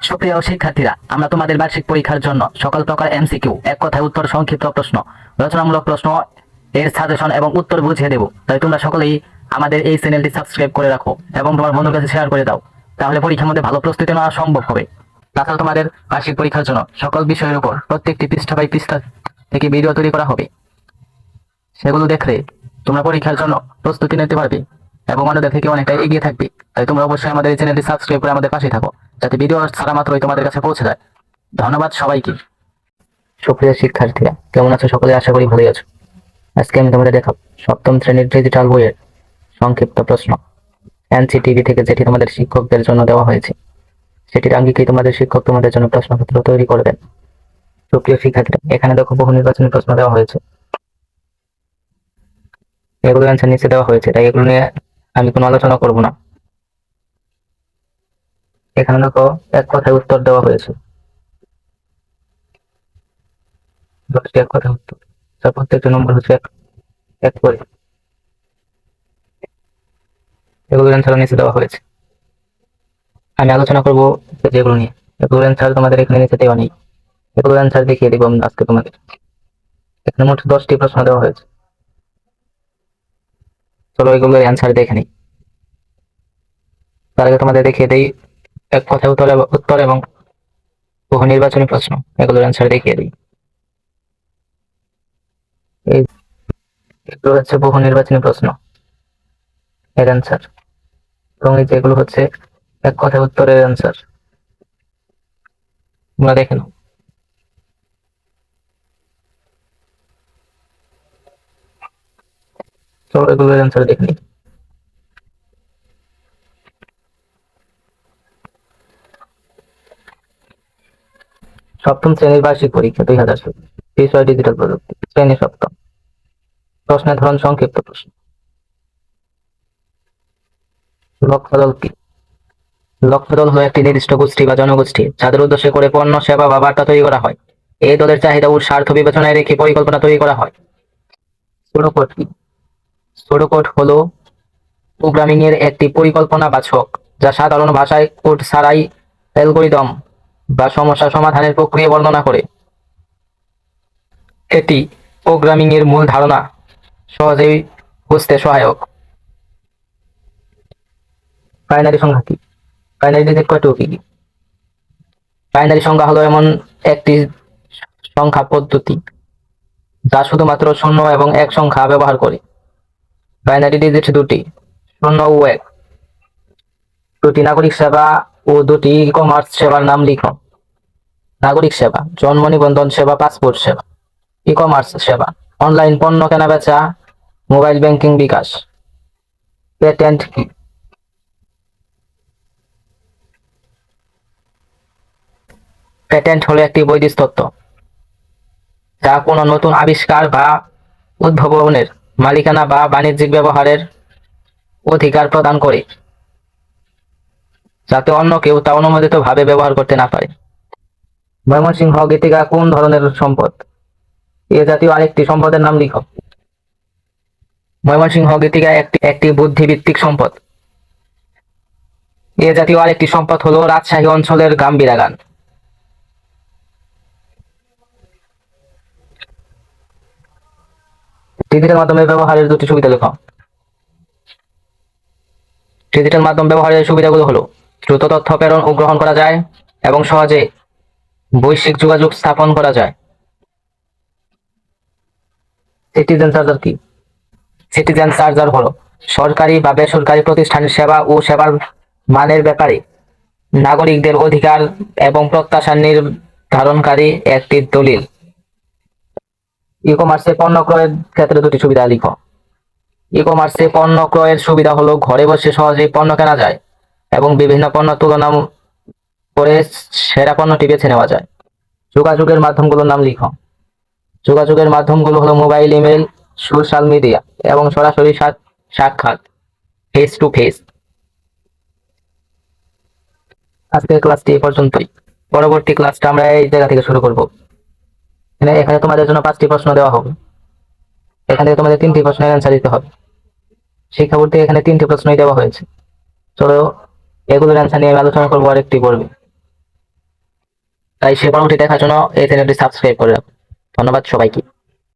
সুপ্রিয় শিক্ষার্থীরা, আমরা তোমাদের বার্ষিক পরীক্ষার জন্য সকল প্রকার এমসিকিউ, এক কথায় উত্তর, সংক্ষিপ্ত প্রশ্ন, রচনামূলক প্রশ্ন এর সাজেশন এবং উত্তর বুঝিয়ে দেব। তাই তোমরা সকলেই আমাদের এই চ্যানেলটি সাবস্ক্রাইব করে রাখো এবং তোমার বন্ধুর কাছে শেয়ার করে দাও। তাহলে পরীক্ষার মধ্যে ভালো প্রস্তুতি নেওয়া সম্ভব হবে। তাছাড়া তোমাদের বার্ষিক পরীক্ষার জন্য সকল বিষয়ের উপর প্রত্যেকটি পৃষ্ঠা বাই পৃষ্ঠা থেকে ভিডিও তৈরি করা হবে। সেগুলো দেখলে তোমরা পরীক্ষার জন্য প্রস্তুতি নিতে পারবে এবং অন্যদের থেকে অনেকটা এগিয়ে থাকবে। তাই তোমরা অবশ্যই আমাদের এই চ্যানেলটি সাবস্ক্রাইব করে আমাদের পাশে থাকো, যাতে ভিডিও ছাড়া মাত্রই তোমাদের কাছে পৌঁছে যায়। ধন্যবাদ সবাইকে। সুপ্রিয় শিক্ষার্থীরা, কেমন আছো সকলে? আশা করি ভালোই আছো। আজকে আমি তোমাদের দেখাবো সপ্তম শ্রেণীর ডিজিটাল বইয়ের সংক্ষিপ্ত প্রশ্ন এনসিটিভি থেকে, যেটি তোমাদের শিক্ষকদের জন্য দেওয়া হয়েছে। সেটির আঙ্গিকেই তোমাদের শিক্ষক তোমাদের জন্য প্রশ্নপত্র তৈরি করবেন। সুপ্রিয় শিক্ষার্থীরা, এখানে দেখো বহু নির্বাচনী প্রশ্ন দেওয়া হয়েছে। এগুলো অ্যান্সার নিচে দেওয়া হয়েছে, তাই এগুলো নিয়ে আমি কোনো আলোচনা করব না। এখানে দেখো এক কথায় উত্তর দেওয়া হয়েছে, 10টি এক কথায় উত্তর, তার প্রত্যেকটা নম্বর হচ্ছে এক করে। এগুলোর অ্যান্সার নিচে দেওয়া হয়েছে। আমি আলোচনা করবো যেগুলো নিয়ে। এগুলোর অ্যান্সার তোমাদের এখানে নিচে দেওয়া নেই, এগুলোর অ্যান্সার দেখিয়ে দেবো আমি আজকে তোমাদের। এখানে মোট 10টি প্রশ্ন দেওয়া হয়েছে। চলো এগুলোর অ্যান্সার দেখে নিই। তার আগে তোমাদের দেখিয়ে দেই এক কথায় উত্তর এবং বহু নির্বাচনী প্রশ্ন, এগুলোর অ্যান্সার দেখিয়ে দিই। এগুলো হচ্ছে বহু নির্বাচনী প্রশ্ন এর অ্যান্সার, এবং এই যেগুলো হচ্ছে এক কথায় উত্তরের অ্যান্সার। তোমরা দেখে নাও। চলো এগুলোর অ্যান্সার দেখে নিই। সপ্তম শ্রেণীর বার্ষিক পরীক্ষা 2017, বিষয় ডিজিটাল প্রযুক্তি, শ্রেণী সপ্তম। প্রশ্নের ধরন সংক্ষিপ্ত প্রশ্ন। লক্ষ্যদল কি? লক্ষ্যদল হলো একটি নির্দিষ্ট গোষ্ঠী বা জনগোষ্ঠী যাদের উদ্দেশ্যে করে পণ্য, সেবা বা বার্তা তৈরি করা হয়। এই দলের চাহিদা ও স্বার্থ বিবেচনায় রেখে পরিকল্পনা তৈরি করা হয়। সুডোকোড কি? সুডোকোড হলো প্রোগ্রামিং এর একটি পরিকল্পনা বাচক, যা সাধারণ ভাষায় কোড ছাড়াই অ্যালগরিদম বা সমস্যা সমাধানের প্রক্রিয়া বর্ণনা করে। এটি প্রোগ্রামিং এর মূল ধারণা সহজেই বুঝতে সহায়ক। বাইনারি সংখ্যা কি? বাইনারি ডিজিট কয়টি কি? বাইনারি সংখ্যা হলো এমন একটি সংখ্যা পদ্ধতি যা শুধুমাত্র 0 এবং 1 সংখ্যা ব্যবহার করে। বাইনারি ডিজিট দুটি, 0 ও 1। দুটি নাগরিক সেবা ও দুটি ই কমার্স সেবার নাম লিখো। নাগরিক সেবা: জন্ম নিবন্ধন সেবা, পাসপোর্ট সেবা। ই কমার্স সেবা: অনলাইন পণ্য কেনাবেচা, মোবাইল ব্যাংকিং, বিকাশ। পেটেন্ট কি? পেটেন্ট হলো একটি বৈধ তত্ত্ব যা কোনো নতুন আবিষ্কার বা উদ্ভাবনের মালিকানা বা বাণিজ্যিক ব্যবহারের অধিকার প্রদান করে, যাতে অন্য কেউ তা অনুমোদিতভাবে ব্যবহার করতে না পারে। ময়মনসিংহ গীতিকা কোন ধরনের সম্পদ? এ জাতীয় আরেকটি সম্পদের নাম লিখো। ময়মনসিংহ গীতিকা একটি বুদ্ধিভিত্তিক সম্পদ। এ জাতীয় আরেকটি সম্পদ হলো রাজশাহী অঞ্চলের গাম্ভীরা গান। ডিজিটাল মাধ্যমের ব্যবহারের দুটি সুবিধা লেখো। ডিজিটাল মাধ্যম ব্যবহারের সুবিধাগুলো হলো দ্রুত তথ্য প্রেরণ ও গ্রহণ করা যায় এবং সহজে বৈশ্বিক যোগাযোগ স্থাপন করা যায়। সিটিজেন চার্জার কি? সিটিজেন চার্জার হলো সরকারি বা বেসরকারি প্রতিষ্ঠানের সেবা ও সেবার মানের ব্যাপারে নাগরিকদের অধিকার এবং প্রত্যাশা নির্ধারণকারী একটি দলিল। ই কমার্সে পণ্য ক্রয়ের ক্ষেত্রে দুটি সুবিধা লিখো। ই কমার্সে পণ্য ক্রয়ের সুবিধা হলো ঘরে বসে সহজেই পণ্য কেনা যায় এবং বিভিন্ন পণ্য তুলনা করে সেরা পণ্যটি বেছে নেওয়া যায়। যোগাযোগের মাধ্যমগুলোর নাম লিখো। যোগাযোগের মাধ্যমগুলো হলো মোবাইল, ইমেল, সোশ্যাল মিডিয়া এবং সরাসরি সাক্ষাৎ, ফেস টু ফেস। আজকের ক্লাসটি এ পর্যন্তই। পরবর্তী ক্লাসটা আমরা এই জায়গা থেকে শুরু করব। এখানে তোমাদের জন্য 5টি প্রশ্ন দেওয়া হবে। এখান থেকে তোমাদের 3টি প্রশ্নের অ্যান্সার দিতে হবে। শিক্ষা বোর্ড থেকে এখানে 3টি প্রশ্নই দেওয়া হয়েছে। চলো এগুলোর অ্যান্সার নিয়ে আমি আলোচনা করবো আরেকটি পর্বে। তাই সে পরবর্তী দেখার জন্য এই চ্যানেলটি সাবস্ক্রাইব করে রাখুন। ধন্যবাদ সবাইকে।